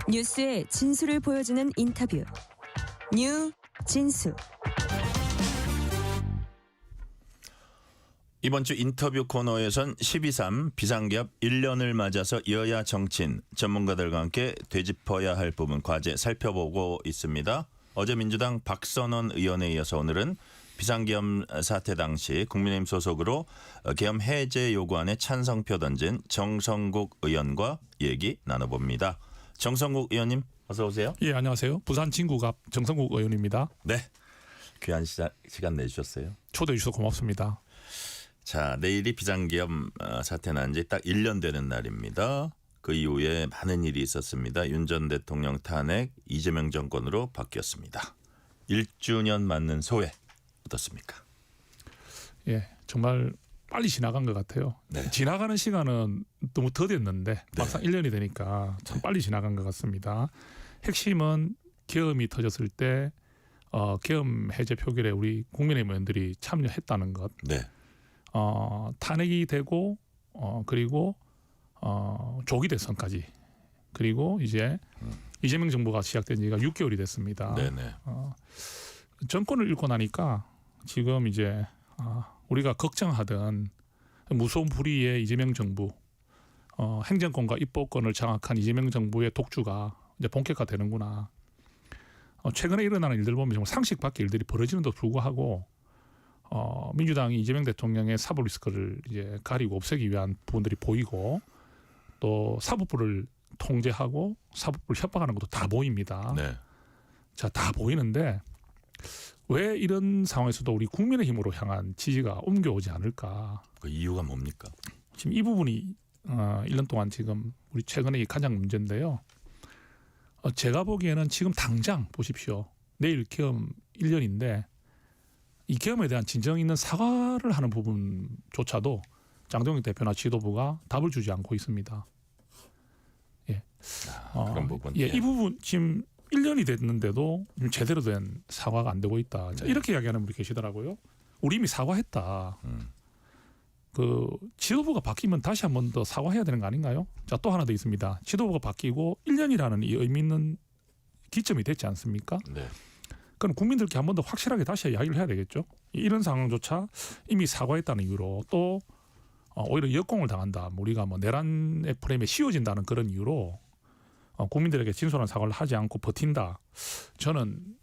뉴스의 진수를 보여주는 인터뷰. 뉴 진수. 이번 주 인터뷰 코너에선 12.3 비상기업 1년을 맞아서 여야 정치인 전문가들과 함께 되짚어야 할 부분 과제 살펴보고 있습니다. 어제 민주당 박선원 의원에 이어서 오늘은 비상기업 사태 당시 국민의힘 소속으로 계엄 해제 요구안에 찬성표 던진 정성국 의원과 얘기 나눠봅니다. 정성국 의원님 어서 오세요. 예, 안녕하세요. 부산 진구갑 정성국 의원입니다. 네, 귀한 시간 내주셨어요. 초대해 주셔서 고맙습니다. 자, 내일이 비상기업 사태 난 지 딱 1년 되는 날입니다. 그 이후에 많은 일이 있었습니다. 윤 전 대통령 탄핵, 이재명 정권으로 바뀌었습니다. 1주년 맞는 소회 어떻습니까? 예, 정말 빨리 지나간 것 같아요. 네. 지나가는 시간은 너무 더뎠는데 막상 1년이 되니까 참 빨리 지나간 것 같습니다. 핵심은 계엄이 터졌을 때 계엄 해제 표결에 우리 국민의힘 의원들이 참여했다는 것. 네. 탄핵이 되고 그리고 조기 대선까지 그리고 이제 이재명 정부가 시작된 지가 6개월이 됐습니다. 네네. 정권을 잃고 나니까 지금 이제 우리가 걱정하던 무소음 불위의 이재명 정부, 행정권과 입법권을 장악한 이재명 정부의 독주가 이제 본격화되는구나. 최근에 일어나는 일들 보면 정말 상식 밖의 일들이 벌어지는데도 불구하고 민주당이 이재명 대통령의 사법 리스크를 이제 가리고 없애기 위한 부분들이 보이고 또 사법부를 통제하고 사법부를 협박하는 것도 다 보입니다. 네. 자, 다 보이는데 왜 이런 상황에서도 우리 국민의힘으로 향한 지지가 옮겨오지 않을까? 그 이유가 뭡니까? 지금 이 부분이 1년 동안 지금 우리 최근에 가장 문제인데요. 제가 보기에는 지금 당장 보십시오. 내일 계엄 1년인데 이 계엄에 대한 진정 있는 사과를 하는 부분조차도 장동영 대표나 지도부가 답을 주지 않고 있습니다. 예. 그런 부분. 예, 이 부분 지금 1년이 됐는데도 제대로 된 사과가 안 되고 있다. 자, 이렇게 이야기하는 분이 계시더라고요. 우리 이미 사과했다. 그 지도부가 바뀌면 다시 한 번 더 사과해야 되는 거 아닌가요? 자, 또 하나 더 있습니다. 지도부가 바뀌고 1년이라는 이 의미 있는 기점이 됐지 않습니까? 네. 그럼 국민들께 한 번 더 확실하게 다시 이야기를 해야 되겠죠. 이런 상황조차 이미 사과했다는 이유로 또 오히려 역공을 당한다. 우리가 뭐 내란의 프레임에 씌워진다는 그런 이유로 국민들에게 진솔한 사과를 하지 않고 버틴다. 저는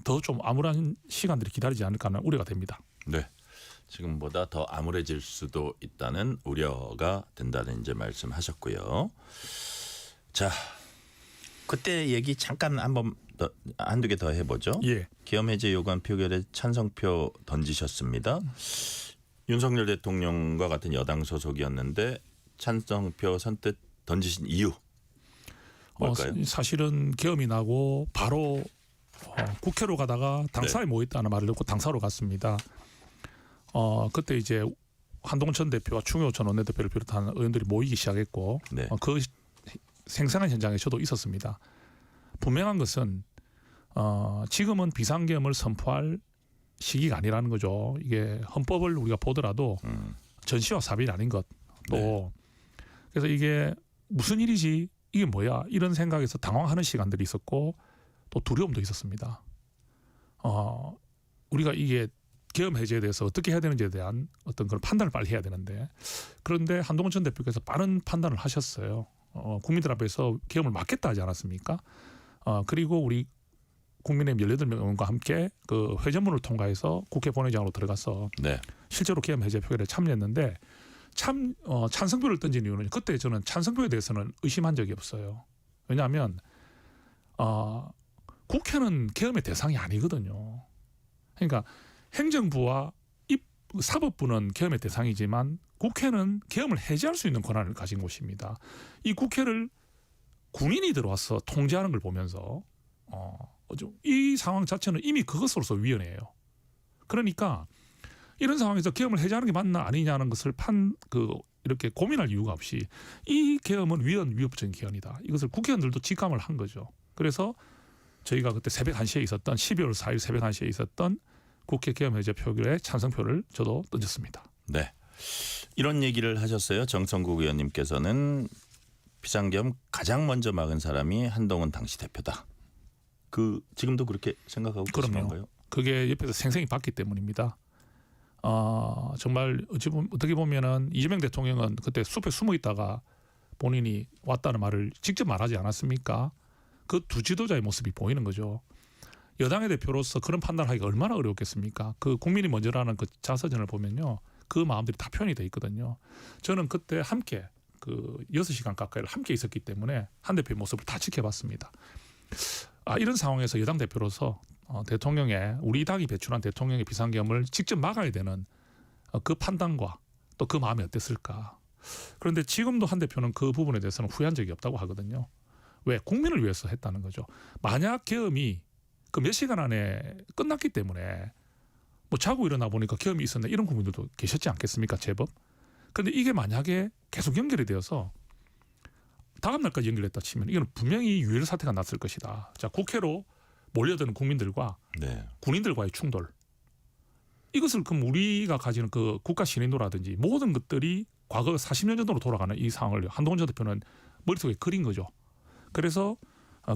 더 좀 암울한 시간들이 기다리지 않을까 하는 우려가 됩니다. 네. 지금보다 더 암울해질 수도 있다는 우려가 된다는 이제 말씀하셨고요. 자, 그때 얘기 잠깐 한번 더 한두 개 더 해보죠. 예. 계엄 해제 요구안 표결에 찬성표 던지셨습니다. 윤석열 대통령과 같은 여당 소속이었는데 찬성표 선뜻 던지신 이유 뭘까요? 사실은 계엄이 나고 바로 국회로 가다가 당사에 모였다는 말을 듣고 당사로 갔습니다. 그때 이제 한동훈 전 대표와 추미호 전 원내대표를 비롯한 의원들이 모이기 시작했고 네. 그 생생한 현장에 저도 있었습니다. 분명한 것은 지금은 비상계엄을 선포할 시기가 아니라는 거죠. 이게 헌법을 우리가 보더라도 전시와 사bil이 아닌 것. 또 네. 그래서 이게 무슨 일이지? 이게 뭐야? 이런 생각에서 당황하는 시간들이 있었고 또 두려움도 있었습니다. 우리가 이게 계엄 해제에 대해서 어떻게 해야 되는지에 대한 어떤 그런 판단을 빨리 해야 되는데 그런데 한동훈 전 대표께서 빠른 판단을 하셨어요. 국민들 앞에서 계엄을 막겠다 하지 않았습니까? 그리고 우리 국민의힘 18명 의원과 함께 그 회전문을 통과해서 국회 본회의장으로 들어가서 네. 실제로 계엄 해제 표결에 참여했는데 찬성표를 던진 이유는 그때 저는 찬성표에 대해서는 의심한 적이 없어요. 왜냐하면 국회는 계엄의 대상이 아니거든요. 그러니까 행정부와 사법부는 계엄의 대상이지만 국회는 계엄을 해제할 수 있는 권한을 가진 곳입니다. 이 국회를 군인이 들어와서 통제하는 걸 보면서 이 상황 자체는 이미 그것으로서 위헌이에요. 그러니까 이런 상황에서 계엄을 해제하는 게 맞나 아니냐는 것을 이렇게 고민할 이유가 없이 이 계엄은 위협적인 계엄이다. 이것을 국회의원들도 직감을 한 거죠. 그래서 저희가 그때 새벽 1시에 있었던 12월 4일 새벽 1시에 있었던 국회 계엄 해제 표결에 찬성표를 저도 던졌습니다. 네. 이런 얘기를 하셨어요. 정성국 의원님께서는 비상계엄 가장 먼저 막은 사람이 한동훈 당시 대표다. 지금도 그렇게 생각하고 계신 그럼요. 건가요? 그게 옆에서 생생히 봤기 때문입니다. 정말 어떻게 보면은 이재명 대통령은 그때 숲에 숨어 있다가 본인이 왔다는 말을 직접 말하지 않았습니까? 그 두 지도자의 모습이 보이는 거죠. 여당의 대표로서 그런 판단하기가 얼마나 어려웠겠습니까? 그 국민이 먼저라는 그 자서전을 보면요, 그 마음들이 다 표현이 돼 있거든요. 저는 그때 함께 6시간 가까이를 함께 있었기 때문에 한 대표의 모습을 다 지켜봤습니다. 이런 상황에서 여당 대표로서 대통령의 우리 당이 배출한 대통령의 비상계엄을 직접 막아야 되는 그 판단과 또 그 마음이 어땠을까. 그런데 지금도 한 대표는 그 부분에 대해서는 후회한 적이 없다고 하거든요. 왜? 국민을 위해서 했다는 거죠. 만약 계엄이 그 몇 시간 안에 끝났기 때문에 뭐 자고 일어나 보니까 계엄이 있었네 이런 국민들도 계셨지 않겠습니까? 제법. 그런데 이게 만약에 계속 연결이 되어서 다음 날까지 연결했다 치면 이건 분명히 유혈 사태가 났을 것이다. 자, 국회로 몰려드는 국민들과 네. 군인들과의 충돌. 이것을 그럼 우리가 가지는 그 국가 신인도라든지 모든 것들이 과거 40년 전으로 돌아가는 이 상황을 한동훈 전 대표는 머릿속에 그린 거죠. 그래서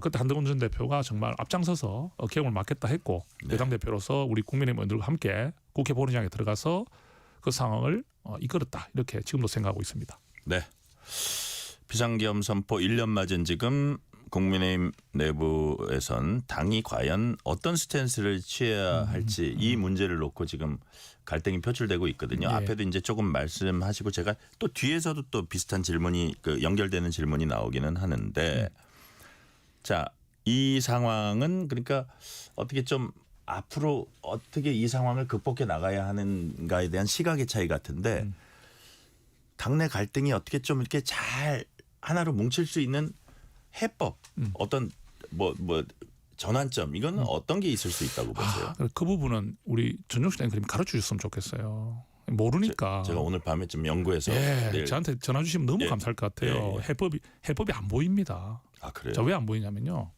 그때 한동훈 전 대표가 정말 앞장서서 계엄을 막겠다 했고 네. 여당 대표로서 우리 국민의힘 의원들과 함께 국회 본회의장에 들어가서 그 상황을 이끌었다. 이렇게 지금도 생각하고 있습니다. 네. 비상계엄 선포 1년 맞은 지금 국민의힘 내부에선 당이 과연 어떤 스탠스를 취해야 할지 이 문제를 놓고 지금 갈등이 표출되고 있거든요. 네. 앞에도 이제 조금 말씀하시고 제가 또 뒤에서도 또 비슷한 질문이 연결되는 질문이 나오기는 하는데 자, 이 상황은 그러니까 어떻게 좀 앞으로 어떻게 이 상황을 극복해 나가야 하는가에 대한 시각의 차이 같은데 당내 갈등이 어떻게 좀 이렇게 잘 하나로 뭉칠 수 있는 해법 어떤 뭐 전환점 이거는 어떤 게 있을 수 있다고 보세요? 그 부분은 우리 전종식 앵커님 가르쳐 주셨으면 좋겠어요. 모르니까. 제가 오늘 밤에 좀 연구해서 내일. 저한테 전화 주시면 너무 감사할 것 같아요. 예. 해법이 안 보입니다. 아 그래요? 자, 왜 안 보이냐면요.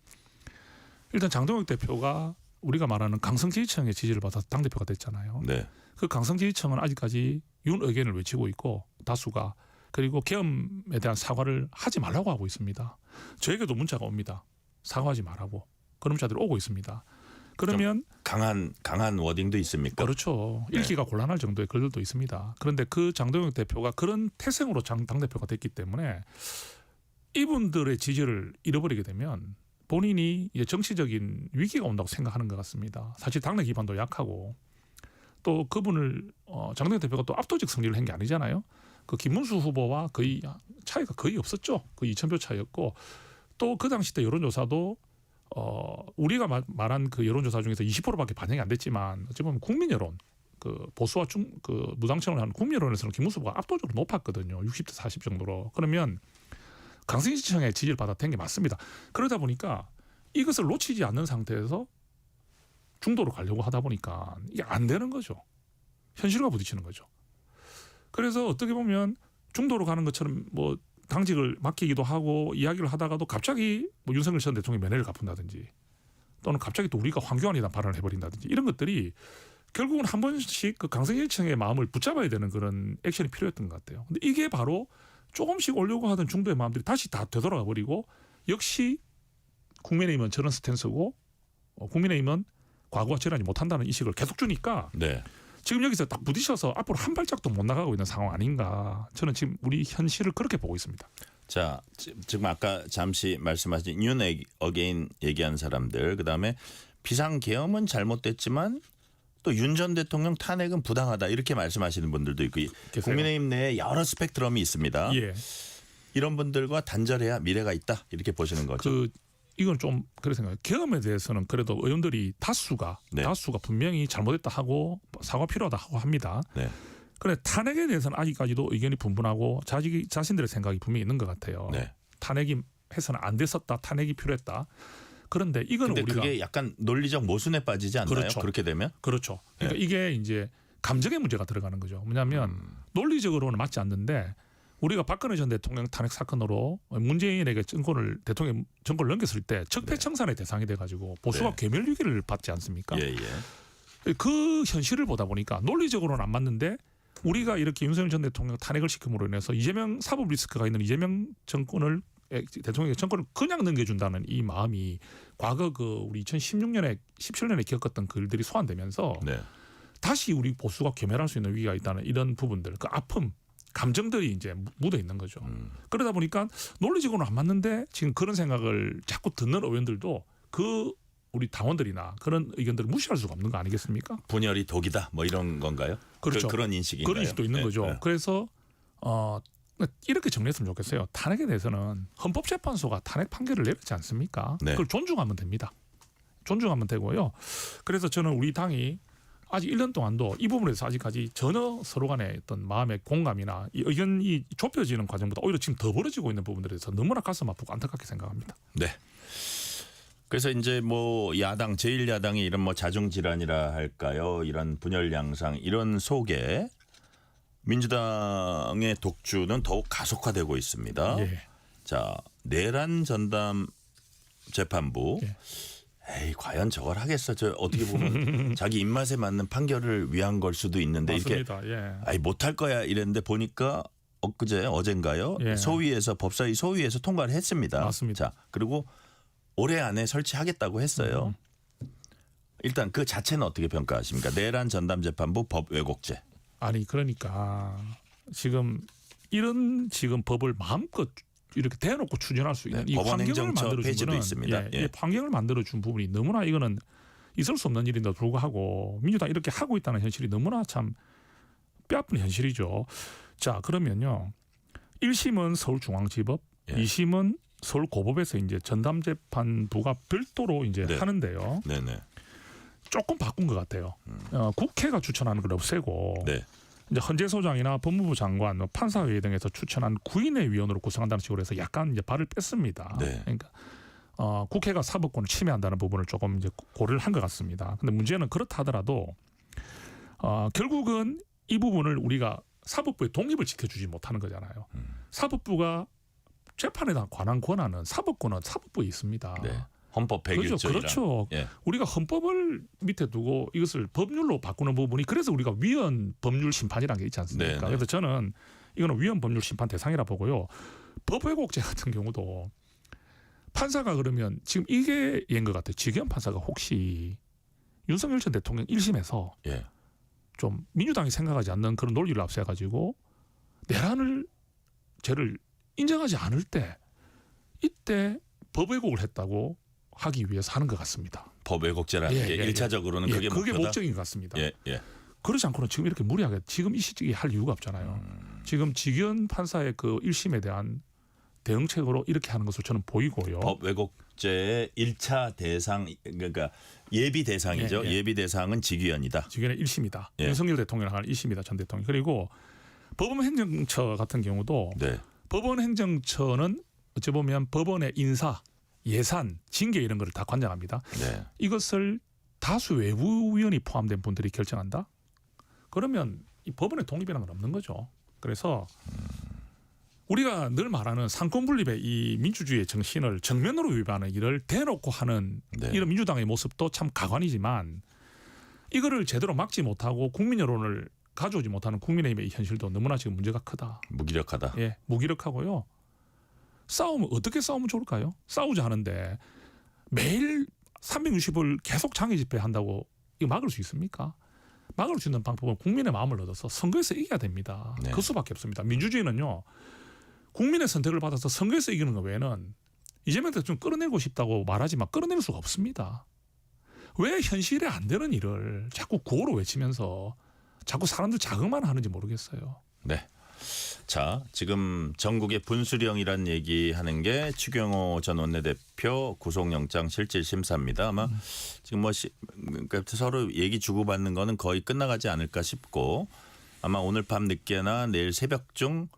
일단 장동혁 대표가 우리가 말하는 강성지지층의 지지를 받아서 당대표가 됐잖아요. 네. 그 강성지지층은 아직까지 윤 의견을 외치고 있고 다수가 그리고 계엄에 대한 사과를 하지 말라고 하고 있습니다. 저에게도 문자가 옵니다. 사과하지 말라고. 그런 문자들이 오고 있습니다. 그러면 강한 워딩도 있습니까? 그렇죠. 읽기가 곤란할 정도의 글들도 있습니다. 그런데 그 장동혁 대표가 그런 태생으로 당대표가 됐기 때문에 이분들의 지지를 잃어버리게 되면 본인이 이제 정치적인 위기가 온다고 생각하는 것 같습니다. 사실 당내 기반도 약하고 또 그분을 장동혁 대표가 또 압도적 승리를 한 게 아니잖아요. 그 김문수 후보와 거의 차이가 거의 없었죠. 거의 2,000표 차이였고 또 그 당시 때 여론조사도 우리가 말한 그 여론조사 중에서 20%밖에 반영이 안 됐지만 어찌 보면 국민 여론 그 보수와 그 무당층을 하는 국민 여론에서는 김문수 후보가 압도적으로 높았거든요. 60대 40 정도로. 그러면 강성지층의 지지를 받아낸 게 맞습니다. 그러다 보니까 이것을 놓치지 않는 상태에서 중도로 가려고 하다 보니까 이게 안 되는 거죠. 현실과 부딪히는 거죠. 그래서 어떻게 보면 중도로 가는 것처럼 뭐 당직을 맡기기도 하고 이야기를 하다가도 갑자기 뭐 윤석열 전 대통령이 면회를 갚는다든지 또는 갑자기 또 우리가 황교안이다 발언을 해버린다든지 이런 것들이 결국은 한 번씩 그 강성지층의 마음을 붙잡아야 되는 그런 액션이 필요했던 것 같아요. 근데 이게 바로 조금씩 오려고 하던 중도의 마음들이 다시 다 되돌아가 버리고 역시 국민의힘은 저런 스탠스고 국민의힘은 과거와 전환이 못한다는 인식을 계속 주니까 네. 지금 여기서 딱 부딪혀서 앞으로 한 발짝도 못 나가고 있는 상황 아닌가. 저는 지금 우리 현실을 그렇게 보고 있습니다. 자, 지금 아까 잠시 말씀하신 윤 어게인 얘기한 사람들 그다음에 비상계엄은 잘못됐지만 또 윤 전 대통령 탄핵은 부당하다 이렇게 말씀하시는 분들도 있고 계세요. 국민의힘 내에 여러 스펙트럼이 있습니다. 예. 이런 분들과 단절해야 미래가 있다 이렇게 보시는 거죠. 이건 좀 그렇게 생각해요. 계엄에 대해서는 그래도 의원들이 다수가 분명히 잘못했다 하고 사과 필요하다 하고 합니다. 네. 그런데 탄핵에 대해서는 아직까지도 의견이 분분하고 자신들의 생각이 분명히 있는 것 같아요. 네. 탄핵이 해서는 안 됐었다. 탄핵이 필요했다. 그런데 이거는 근데 우리가 그게 약간 논리적 모순에 빠지지 않나요? 그렇죠. 그렇게 되면? 그렇죠. 그러니까 네. 이게 이제 감정의 문제가 들어가는 거죠. 뭐냐면 논리적으로는 맞지 않는데 우리가 박근혜 전 대통령 탄핵 사건으로 문재인에게 대통령 정권을 넘겼을 때 적폐청산의 대상이 돼가지고 보수가 괴멸 위기를 받지 않습니까? 예. 그 현실을 보다 보니까 논리적으로는 안 맞는데 우리가 이렇게 윤석열 전 대통령 탄핵을 시킴으로 인해서 이재명 사법 리스크가 있는 이재명 정권을 대통령이 정권을 그냥 넘겨준다는 이 마음이 과거 그 우리 2016년에 17년에 겪었던 글들이 소환되면서 네. 다시 우리 보수가 괴멸할 수 있는 위기가 있다는 이런 부분들, 그 아픔, 감정들이 이제 묻어 있는 거죠. 그러다 보니까 논리적으로는 안 맞는데 지금 그런 생각을 자꾸 듣는 의원들도 그 우리 당원들이나 그런 의견들을 무시할 수가 없는 거 아니겠습니까? 분열이 독이다 뭐 이런 건가요? 그렇죠. 그런 인식인가요? 그런 인식도 있는 네, 거죠. 네. 그래서 이렇게 정리했으면 좋겠어요. 탄핵에 대해서는 헌법재판소가 탄핵 판결을 내렸지 않습니까? 네. 그걸 존중하면 됩니다. 존중하면 되고요. 그래서 저는 우리 당이 아직 1년 동안도 이 부분에 대해서 아직까지 전혀 서로 간의 어떤 마음의 공감이나 이 의견이 좁혀지는 과정보다 오히려 지금 더 벌어지고 있는 부분들에 대해서 너무나 가슴 아프고 안타깝게 생각합니다. 네. 그래서 이제 뭐 야당 제1야당이 이런 뭐 자중 질환이라 할까요? 이런 분열 양상 이런 속에 민주당의 독주는 더욱 가속화되고 있습니다. 예. 자, 내란 전담 재판부. 예. 에이, 과연 저걸 하겠어? 저 어떻게 보면 자기 입맛에 맞는 판결을 위한 걸 수도 있는데 맞습니다. 이렇게 예. 아이 못할 거야 이랬는데 보니까 어젠가요? 예. 소위에서 법사위 소위에서 통과를 했습니다. 맞습니다. 자, 그리고 올해 안에 설치하겠다고 했어요. 일단 그 자체는 어떻게 평가하십니까? 내란 전담 재판부 법 왜곡죄. 아니 그러니까 지금 이런 지금 법을 마음껏 이렇게 대놓고 추진할 수 있는 네, 이 법원 환경을 행정처 만들어준 페이지도 거는 있습니다. 예, 예. 이 환경을 만들어준 부분이 너무나 이거는 있을 수 없는 일인데도 불구하고 민주당 이렇게 하고 있다는 현실이 너무나 참 뼈아픈 현실이죠. 자 그러면요 1심은 서울중앙지법, 예. 2심은 서울고법에서 이제 전담재판부가 별도로 이제 네. 하는데요. 네네. 조금 바꾼 것 같아요. 국회가 추천하는 걸 없애고 네. 이제 헌재 소장이나 법무부 장관, 판사회의 등에서 추천한 구인의 위원으로 구성한다는 식으로 해서 약간 이제 발을 뺐습니다. 네. 그러니까 국회가 사법권을 침해한다는 부분을 조금 이제 고려를 한 것 같습니다. 근데 문제는 그렇다 하더라도 결국은 이 부분을 우리가 사법부의 독립을 지켜주지 못하는 거잖아요. 사법부가 재판에 관한 권한은 사법권은 사법부에 있습니다. 네. 헌법 101조이랑. 그렇죠. 예. 우리가 헌법을 밑에 두고 이것을 법률로 바꾸는 부분이 그래서 우리가 위헌 법률 심판이라는 게 있지 않습니까? 네네. 그래서 저는 이거는 위헌 법률 심판 대상이라 보고요. 법 왜곡죄 같은 경우도 판사가 그러면 지금 이게 얘인 것 같아요. 지기현 판사가 혹시 윤석열 전 대통령 1심에서 예. 좀 민주당이 생각하지 않는 그런 논리를 앞세워가지고 내란을 죄를 인정하지 않을 때 이때 법 왜곡을 했다고 하기 위해서 하는 것 같습니다. 법 왜곡죄라는 게 1차적으로는 그게 그게 목표다. 목적인 것 같습니다. 예, 예. 그렇지 않고는 지금 이렇게 무리하게 지금 이 시기에 할 이유가 없잖아요. 지금 지기현 판사의 그 1심에 대한 대응책으로 이렇게 하는 것으로 저는 보이고요. 법 왜곡죄의 1차 대상 그러니까 예비 대상이죠. 예, 예. 예비 대상은 지기현이다. 지기현의 1심이다. 예. 윤석열 대통령을 할 1심이다. 전 대통령. 그리고 법원행정처 같은 경우도 네. 법원행정처는 어찌 보면 법원의 인사, 예산, 징계 이런 거를 다 관장합니다. 네. 이것을 다수 외부 위원이 포함된 분들이 결정한다? 그러면 이 법원의 독립이라는 건 없는 거죠. 그래서 우리가 늘 말하는 상권 분립의 이 민주주의의 정신을 정면으로 위반하는 일을 대놓고 하는 네. 이런 민주당의 모습도 참 가관이지만 이거를 제대로 막지 못하고 국민 여론을 가져오지 못하는 국민의힘의 이 현실도 너무나 지금 문제가 크다. 무기력하다. 예, 무기력하고요. 싸우면 어떻게 싸우면 좋을까요? 싸우자 하는데 매일 360을 계속 장애 집회한다고 이거 막을 수 있습니까? 막을 수 있는 방법은 국민의 마음을 얻어서 선거에서 이겨야 됩니다. 네. 그 수밖에 없습니다. 민주주의는요. 국민의 선택을 받아서 선거에서 이기는 것 외에는 이재명 대통령 끌어내고 싶다고 말하지만 끌어낼 수가 없습니다. 왜 현실에 안 되는 일을 자꾸 구호로 외치면서 자꾸 사람들 자극만 하는지 모르겠어요. 네. 자, 지금 전국의 분수령이란 얘기하는 게 추경호 전 원내대표 구속영장 실질 심사입니다. 아마 지금 뭐 그러니까 서로 얘기 주고받는 거는 거의 끝나가지 않을까 싶고 아마 오늘 밤 늦게나 내일 새벽 중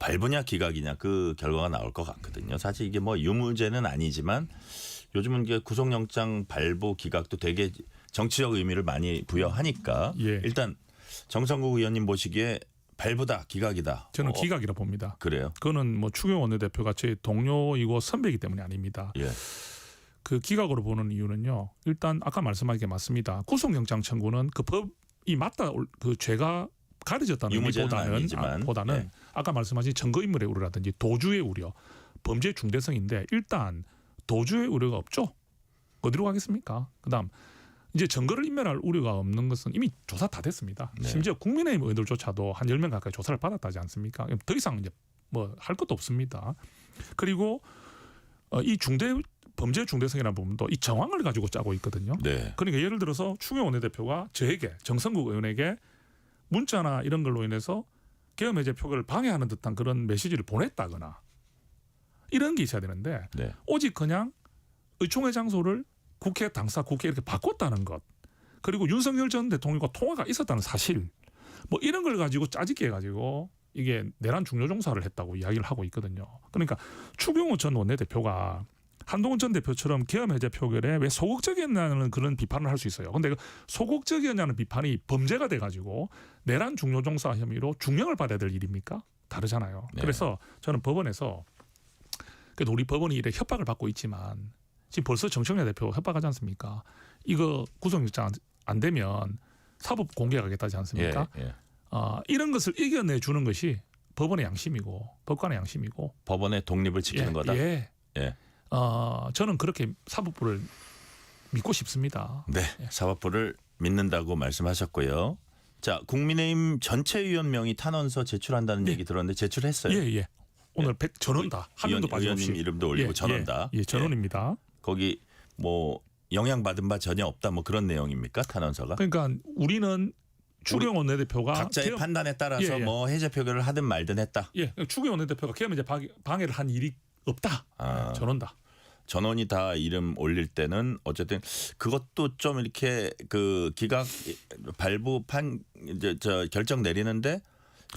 발부냐 기각이냐 그 결과가 나올 것 같거든요. 사실 이게 뭐 유무죄는 아니지만 요즘은 이게 구속영장 발부 기각도 되게 정치적 의미를 많이 부여하니까 예. 일단 정성국 의원님 보시기에 발부다 기각이다. 저는 기각이라 봅니다. 그래요. 그거는 뭐 추경호 원내대표가 제 동료이고 선배이기 때문이 아닙니다. 예. 그 기각으로 보는 이유는요. 일단 아까 말씀하신 게 맞습니다. 구속영장 청구는 그 법이 맞다 그 죄가 가려졌다는 유무죄는 의미보다는 아니지만, 예. 아까 말씀하신 증거인멸의 우려라든지 도주의 우려, 범죄 중대성인데 일단 도주의 우려가 없죠. 어디로 가겠습니까? 그다음 이제 증거를 인멸할 우려가 없는 것은 이미 조사 다 됐습니다. 네. 심지어 국민의힘 의원들조차도 한 10명 가까이 조사를 받았다지 않습니까? 더 이상 이제 뭐 할 것도 없습니다. 그리고 이 범죄 중대성이라는 부분도 이 정황을 가지고 짜고 있거든요. 네. 그러니까 예를 들어서 추경호 원내대표가 저에게 정성국 의원에게 문자나 이런 걸로 인해서 계엄 해제 표결을 방해하는 듯한 그런 메시지를 보냈다거나 이런 게 있어야 되는데 네. 오직 그냥 의총의 장소를 국회 당사 국회 이렇게 바꿨다는 것 그리고 윤석열 전 대통령과 통화가 있었다는 사실 뭐 이런 걸 가지고 짜집게 해가지고 이게 내란 중요종사를 했다고 이야기를 하고 있거든요. 그러니까 추경호 전 원내대표가 한동훈 전 대표처럼 계엄 해제 표결에 왜 소극적이었냐는 그런 비판을 할 수 있어요. 근데 그 소극적이었냐는 비판이 범죄가 돼가지고 내란 중요종사 혐의로 중형을 받아야 될 일입니까? 다르잖아요. 네. 그래서 저는 법원에서 그래도 우리 법원이 이래 협박을 받고 있지만 지금 벌써 정청래 대표 협박하지 않습니까? 이거 구속영장 안 되면 사법 공개 가겠다지 않습니까? 예. 이런 것을 이겨내 주는 것이 법원의 양심이고 법관의 양심이고 법원의 독립을 지키는 거다. 예. 예. 저는 그렇게 사법부를 믿고 싶습니다. 네. 사법부를 믿는다고 말씀하셨고요. 자, 국민의힘 전체 위원명이 탄원서 제출한다는 네. 얘기 들었는데 제출했어요. 예. 오늘 100 전원다. 한 명도 빠짐없이. 의원님 이름도 올리고 전원다. 예, 전원입니다. 거기 뭐 영향받은 바 전혀 없다 뭐 그런 내용입니까? 탄원서가? 그러니까 우리는 추경호 원내대표가 각자의 판단에 따라서 예. 뭐 해제 표결을 하든 말든 했다. 예, 추경호 원내대표가 계엄 이제 방해를 한 일이 없다. 아. 전원다. 전원이 다 이름 올릴 때는 어쨌든 그것도 좀 이렇게 그 기각 발부 판 이제 저 결정 내리는데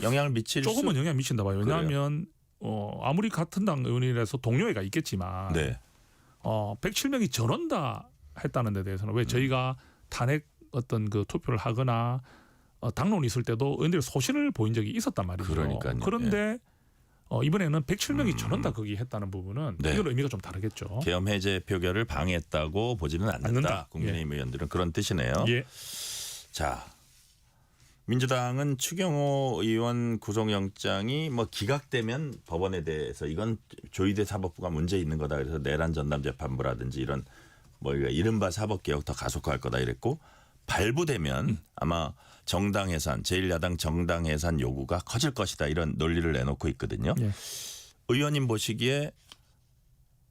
영향을 미칠 조금은 영향 미친다 봐요. 그래요? 왜냐하면 아무리 같은 당 의원이라서 동료애가 있겠지만 네. 107명이 전원다 했다는 데 대해서는 왜 저희가 탄핵 어떤 그 투표를 하거나 당론이 있을 때도 의원들이 소신을 보인 적이 있었단 말이죠. 그러니까요. 그런데 이번에는 107명이 전원 다 거기 했다는 부분은 네. 이건 의미가 좀 다르겠죠. 계엄 해제 표결을 방해했다고 보지는 않는다. 않는다. 국민의힘 의원들은 그런 뜻이네요. 예. 자, 민주당은 추경호 의원 구속영장이 뭐 기각되면 법원에 대해서 이건 조희대 사법부가 문제 있는 거다. 그래서 내란 전담 재판부라든지 이런 뭐 이른바 사법개혁 더 가속화할 거다 이랬고 발부되면 아마 정당 해산, 제1야당 정당 해산 요구가 커질 것이다 이런 논리를 내놓고 있거든요. 예. 의원님 보시기에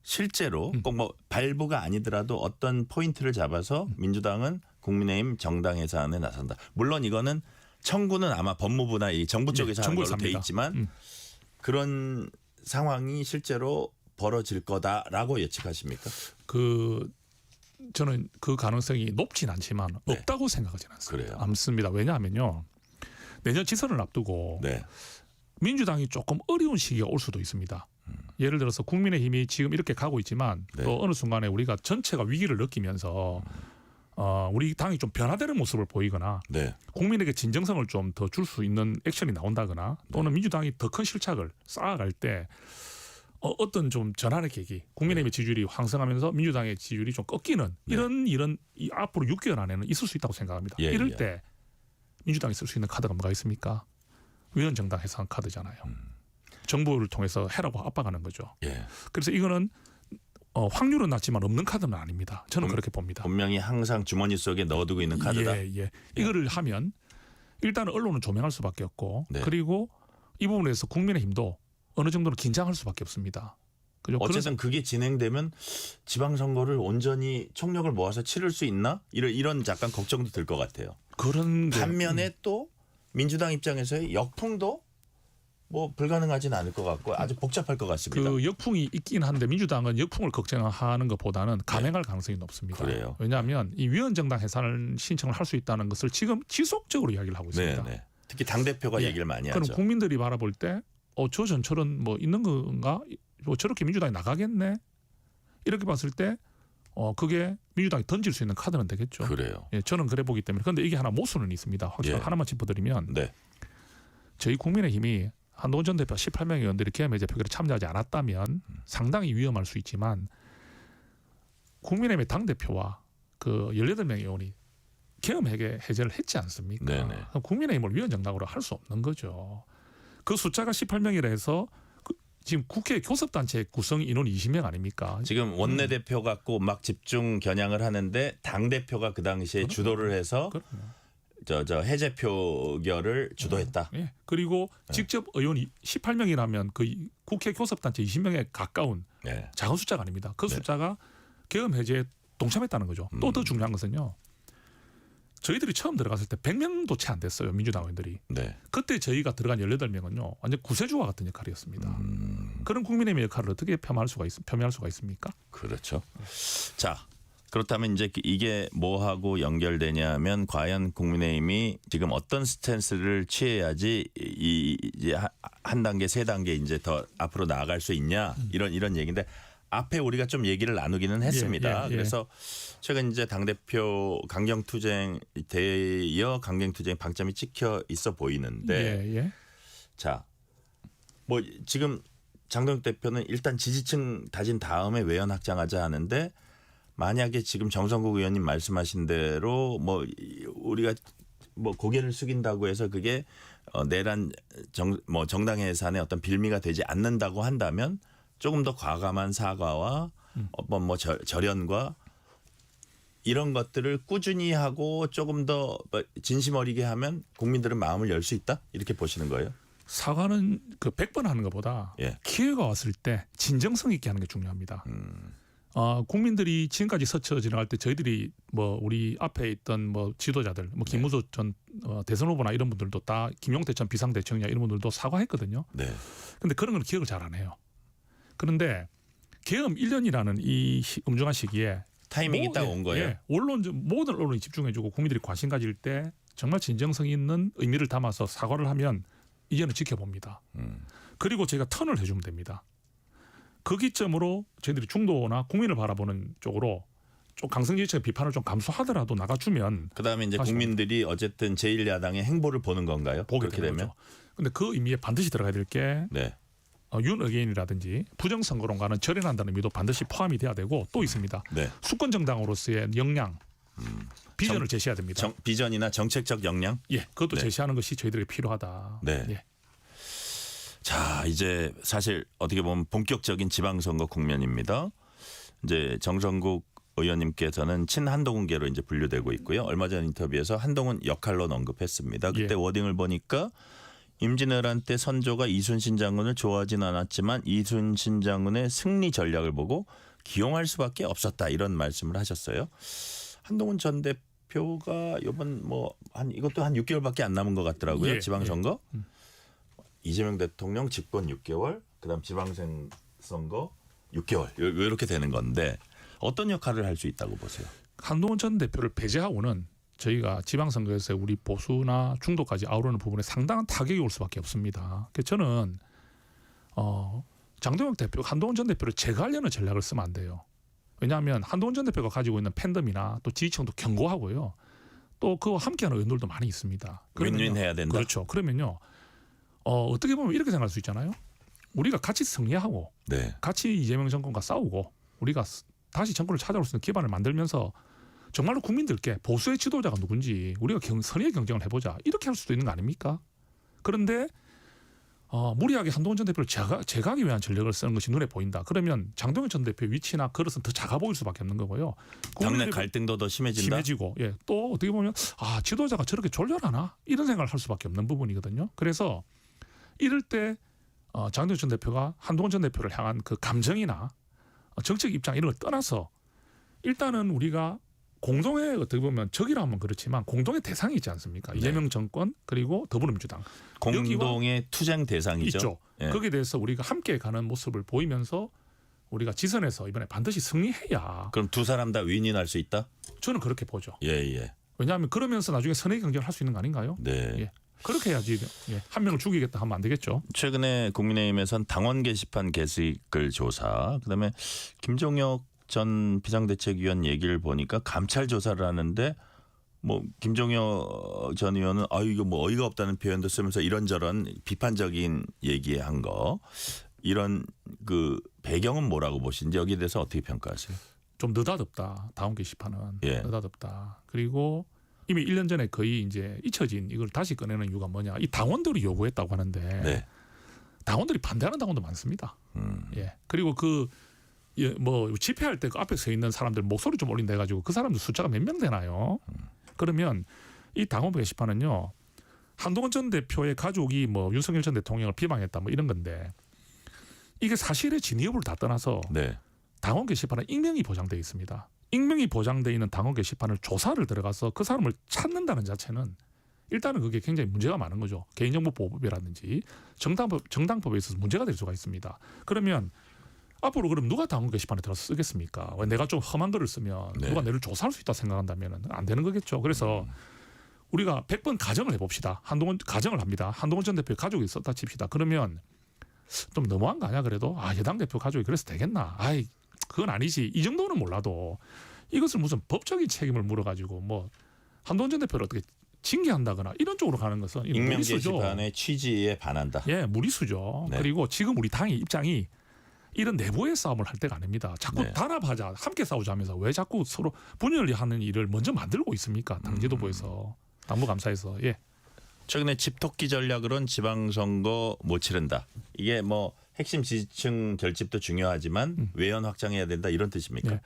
실제로 꼭 뭐 발부가 아니더라도 어떤 포인트를 잡아서 민주당은 국민의힘 정당 해산에 나선다. 물론 이거는 청구는 아마 법무부나 이 정부 쪽에서 하는 걸로 돼 있지만 그런 상황이 실제로 벌어질 거다라고 예측하십니까? 저는 그 가능성이 높진 않지만 네. 없다고 생각하지는 않습니다. 그래요? 않습니다. 왜냐하면요. 내년 지선을 앞두고 네. 민주당이 조금 어려운 시기가 올 수도 있습니다. 예를 들어서 국민의힘이 지금 이렇게 가고 있지만 네. 또 어느 순간에 우리가 전체가 위기를 느끼면서 우리 당이 좀 변화되는 모습을 보이거나 네. 국민에게 진정성을 좀 더 줄 수 있는 액션이 나온다거나 또는 민주당이 더 큰 실착을 쌓아갈 때 어떤 좀 전환의 계기, 국민의힘의 지지율이 황성하면서 민주당의 지지율이 좀 꺾이는 이런 이 앞으로 6개월 안에는 있을 수 있다고 생각합니다. 예, 이럴 예. 때 민주당이 쓸 수 있는 카드가 뭐가 있습니까? 위원정당 해산 카드잖아요. 정부를 통해서 해라고 압박하는 거죠. 예. 그래서 이거는 확률은 낮지만 없는 카드는 아닙니다. 저는 그렇게 봅니다. 분명히 항상 주머니 속에 넣어두고 있는 카드다. 예. 이거를 하면 일단 언론은 조명할 수밖에 없고 네. 그리고 이 부분에서 국민의힘도 어느 정도는 긴장할 수밖에 없습니다. 그죠? 어쨌든 그게 진행되면 지방선거를 온전히 총력을 모아서 치를 수 있나? 이런 약간 걱정도 들 것 같아요. 그런 반면에 또 민주당 입장에서의 역풍도 뭐 불가능하진 않을 것 같고 아주 복잡할 것 같습니다. 그 역풍이 있긴 한데 민주당은 역풍을 걱정하는 것보다는 감행할 가능성이 높습니다. 그래요. 왜냐하면 이 위원정당 해산 신청을 할 수 있다는 것을 지금 지속적으로 이야기를 하고 있습니다. 네. 특히 당 대표가 예. 얘기를 많이 그럼 하죠. 국민들이 바라볼 때 저 전철은 뭐 있는 건가? 뭐 저렇게 민주당이 나가겠네? 이렇게 봤을 때 그게 민주당이 던질 수 있는 카드는 되겠죠. 그래요. 예, 저는 그래 보기 때문에. 그런데 이게 하나 모순은 있습니다. 확실히 예. 하나만 짚어드리면 네. 저희 국민의힘이 한동훈 전 대표 18명의 의원들이 계엄 해제 표결에 참여하지 않았다면 상당히 위험할 수 있지만 국민의힘의 당대표와 그 18명의 의원이 계엄 해제를 했지 않습니까? 네네. 그럼 국민의힘을 위원정당으로 할 수 없는 거죠. 그 숫자가 18명이라 해서 지금 국회 교섭단체 구성 인원이 20명 아닙니까? 지금 원내대표 갖고 막 집중 겨냥을 하는데 당대표가 그 당시에 주도를 해서 저 해제 표결을 주도했다. 예. 그리고 직접 의원이 18명이라면 그 국회 교섭단체 20명에 가까운 네. 작은 숫자가 아닙니다. 그 네. 숫자가 계엄 해제에 동참했다는 거죠. 또 더 중요한 것은요. 저희들이 처음 들어갔을 때 100명도 채 안 됐어요. 민주당 의원들이. 네. 그때 저희가 들어간 18명은요. 완전 구세주와 같은 역할이었습니다. 그런 국민의힘의 역할을 어떻게 폄하할 수가 있습니까? 그렇죠. 자, 그렇다면 이제 이게 뭐하고 연결되냐면 과연 국민의힘이 지금 어떤 스탠스를 취해야지 이제 한 단계, 세 단계 이제 더 앞으로 나아갈 수 있냐 이런 얘기인데 앞에 우리가 좀 얘기를 나누기는 했습니다. 그래서 최근 이제 당대표 강경투쟁 대여 강경투쟁 방점이 찍혀 있어 보이는데 자, 뭐 지금 장동혁 대표는 일단 지지층 다진 다음에 외연 확장하자 하는데 만약에 지금 정성국 의원님 말씀하신 대로 뭐 우리가 뭐 고개를 숙인다고 해서 그게 내란 정당 해산의 어떤 빌미가 되지 않는다고 한다면 조금 더 과감한 사과와 뭐 절연과 이런 것들을 꾸준히 하고 조금 더 진심 어리게 하면 국민들은 마음을 열 수 있다 이렇게 보시는 거예요? 사과는 그 100번 하는 것보다 기회가 왔을 때 진정성 있게 하는 게 중요합니다. 국민들이 지금까지 서쳐 지나갈 때 저희들이 뭐 우리 앞에 있던 뭐 지도자들, 뭐 김무조 전 대선 후보나 이런 분들도 다 김용태 전 비상대책이냐 이런 분들도 사과했거든요. 네. 근데 그런 건 기억을 잘 안 해요. 그런데 계엄 1년이라는 이 엄중한 시기에 타이밍이 딱 온 거예요. 모든 언론이 집중해주고 국민들이 관심 가질 때 정말 진정성 있는 의미를 담아서 사과를 하면 이제는 지켜봅니다. 그리고 제가 턴을 해주면 됩니다. 그 기점으로 저희들이 중도나 국민을 바라보는 쪽으로 좀 강성지지층의 비판을 좀 감수하더라도 나가주면 그다음에 이제 국민들이 어쨌든 제1야당의 행보를 보는 건가요? 보게 되면. 그런데 그 의미에 반드시 들어가야 될 게 윤 의견이라든지 부정선거론과는 절연한다는 의미도 반드시 포함이 돼야 되고 또 있습니다. 수권 정당으로서의 역량, 비전을 제시해야 됩니다. 비전이나 정책적 역량? 그것도 제시하는 것이 저희들에게 필요하다. 자, 이제 사실 어떻게 보면 본격적인 지방선거 국면입니다. 이제 정성국 의원님께서는 친한동훈계로 이제 분류되고 있고요. 얼마 전 인터뷰에서 한동훈 역할로 언급했습니다. 그때 워딩을 보니까 임진왜란 때 선조가 이순신 장군을 좋아하진 않았지만 이순신 장군의 승리 전략을 보고 기용할 수밖에 없었다 이런 말씀을 하셨어요. 한동훈 전 대표가 이번 이것도 한 6개월밖에 안 남은 것 같더라고요. 지방선거. 이재명 대통령 집권 6개월, 그다음 지방선거 6개월 이렇게 되는 건데 어떤 역할을 할 수 있다고 보세요? 한동훈 전 대표를 배제하고는 저희가 지방선거에서 우리 보수나 중도까지 아우르는 부분에 상당한 타격이 올 수밖에 없습니다. 그래서 저는 장동혁 대표, 한동훈 전 대표를 제거하려는 전략을 쓰면 안 돼요. 왜냐하면 한동훈 전 대표가 가지고 있는 팬덤이나 또 지지층도 견고하고요. 또 그와 함께하는 의원들도 많이 있습니다. 윈윈해야 된다. 그렇죠. 그러면요. 어떻게 보면 이렇게 생각할 수 있잖아요. 우리가 같이 승리하고 같이 이재명 정권과 싸우고 우리가 다시 정권을 찾아올 수 있는 기반을 만들면서 정말로 국민들께 보수의 지도자가 누군지 우리가 선의의 경쟁을 해보자 이렇게 할 수도 있는 거 아닙니까? 그런데 무리하게 한동훈 전 대표를 제거하기 위한 전략을 쓰는 것이 눈에 보인다. 그러면 장동혁 전 대표의 위치나 그릇은 더 작아 보일 수밖에 없는 거고요. 당내 갈등도 더 심해지고 또 어떻게 보면 지도자가 저렇게 졸렬하나 이런 생각을 할 수밖에 없는 부분이거든요. 그래서 이럴 때 장동혁 전 대표가 한동훈 전 대표를 향한 그 감정이나 정책 입장 이런 걸 떠나서 일단은 우리가 공동의 어떻게 보면 적이라 하면 그렇지만 공동의 대상이 있지 않습니까? 이재명 정권 그리고 더불어민주당 공동의 투쟁 대상이죠. 있죠. 거기에 대해서 우리가 함께 가는 모습을 보이면서 우리가 지선에서 이번에 반드시 승리해야. 그럼 두 사람 다 윈윈할 수 있다? 저는 그렇게 보죠. 예. 왜냐하면 그러면서 나중에 선의 경쟁을 할 수 있는 거 아닌가요? 그렇게 해야지. 한 명을 죽이겠다 하면 안 되겠죠. 최근에 국민의힘에선 당원 게시판 게시글 조사, 그다음에 김종혁 전 비상대책위원 얘기를 보니까 감찰 조사를 하는데 김종혁 전 의원은 이거 어이가 없다는 표현도 쓰면서 이런저런 비판적인 얘기한 거 이런 그 배경은 뭐라고 보시는지 여기에 대해서 어떻게 평가하세요? 좀 느닷없다. 당원 게시판은 느닷없다. 그리고 이미 1년 전에 거의 이제 잊혀진 이걸 다시 꺼내는 이유가 뭐냐? 이 당원들이 요구했다고 하는데 당원들이 반대하는 당원도 많습니다. 예. 그리고 뭐 집회할 때 그 앞에 서 있는 사람들 목소리 좀 올린다 해가지고 그 사람들 숫자가 몇 명 되나요? 그러면 이 당원 게시판은요, 한동훈 전 대표의 가족이 뭐 윤석열 전 대통령을 비방했다 뭐 이런 건데, 이게 사실의 진위 여부를 다 떠나서 네. 당원 게시판은 익명이 보장되어 있습니다. 익명이 보장되어 있는 당원 게시판을 조사를 들어가서 그 사람을 찾는다는 자체는 일단은 그게 굉장히 문제가 많은 거죠. 개인정보보호법이라든지 정당법에 있어서 문제가 될 수가 있습니다. 그러면 앞으로 그럼 누가 당원 게시판에 들어서 쓰겠습니까? 왜 내가 좀 험한 글을 쓰면 네. 누가 내를 조사할 수 있다 생각한다면 안 되는 거겠죠. 그래서 우리가 100번 가정을 해봅시다. 가정을 합니다. 한동훈 전 대표의 가족이 썼다 칩시다. 그러면 좀 너무한 거 아니야? 그래도 여당 대표 가족이 그래서 되겠나? 그건 아니지. 이 정도는 몰라도 이것을 무슨 법적인 책임을 물어가지고 뭐 한동훈 전 대표를 어떻게 징계한다거나 이런 쪽으로 가는 것은 익명 무리수죠. 게시판의 취지에 반한다. 예, 무리수죠. 네. 그리고 지금 우리 당의 입장이 이런 내부의 싸움을 할 때가 아닙니다. 자꾸 네. 단합하자, 함께 싸우자면서 왜 자꾸 서로 분열하는 일을 먼저 만들고 있습니까? 당 지도부에서, 당무감사에서. 예. 최근에 집토끼 전략으론 지방선거 못 치른다. 이게 뭐 핵심 지지층 결집도 중요하지만 외연 확장해야 된다 이런 뜻입니까? 네.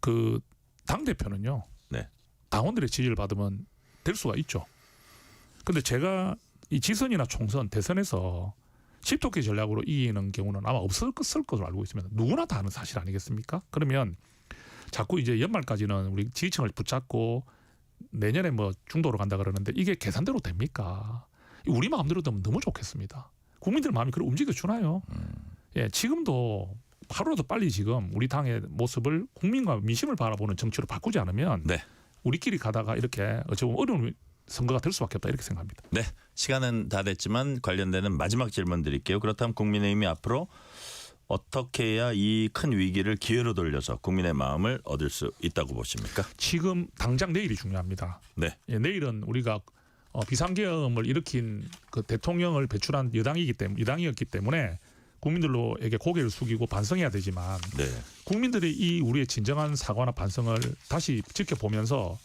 그 당 대표는요. 네. 당원들의 지지를 받으면 될 수가 있죠. 근데 제가 이 지선이나 총선, 대선에서 집토끼 전략으로 이기는 경우는 아마 없을 것으로 알고 있습니다. 누구나 다 아는 사실 아니겠습니까? 그러면 자꾸 이제 연말까지는 우리 지지층을 붙잡고 내년에 뭐 중도로 간다 그러는데 이게 계산대로 됩니까? 우리 마음대로 되면 너무 좋겠습니다. 국민들 마음이 그걸 움직여 주나요? 예, 지금도 하루라도 빨리 지금 우리 당의 모습을 국민과 민심을 바라보는 정치로 바꾸지 않으면 네. 우리끼리 가다가 이렇게 어찌 보면 어려운 선거가 될 수밖에 없다 이렇게 생각합니다. 네. 시간은 다 됐지만 관련되는 마지막 질문 드릴게요. 그렇다면 국민의힘이 앞으로 어떻게 해야 이 큰 위기를 기회로 돌려서 국민의 마음을 얻을 수 있다고 보십니까? 지금 당장 내일이 중요합니다. 네. 예, 내일은 우리가 비상계엄을 일으킨 그 대통령을 배출한 여당이었기 때문에 국민들로에게 고개를 숙이고 반성해야 되지만 네. 국민들이 이 우리의 진정한 사과나 반성을 다시 지켜보면서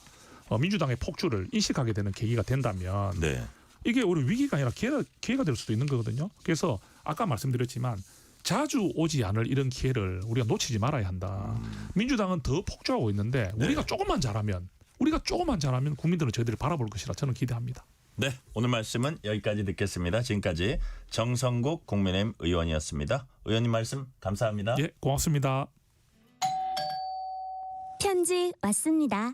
민주당의 폭주를 인식하게 되는 계기가 된다면 네. 이게 우리 위기가 아니라 기회가 될 수도 있는 거거든요. 그래서 아까 말씀드렸지만 자주 오지 않을 이런 기회를 우리가 놓치지 말아야 한다. 민주당은 더 폭주하고 있는데 우리가 조금만 잘하면 국민들은 저희들을 바라볼 것이라 저는 기대합니다. 네. 오늘 말씀은 여기까지 듣겠습니다. 지금까지 정성국 국민의힘 의원이었습니다. 의원님 말씀 감사합니다. 예, 고맙습니다. 편지 왔습니다.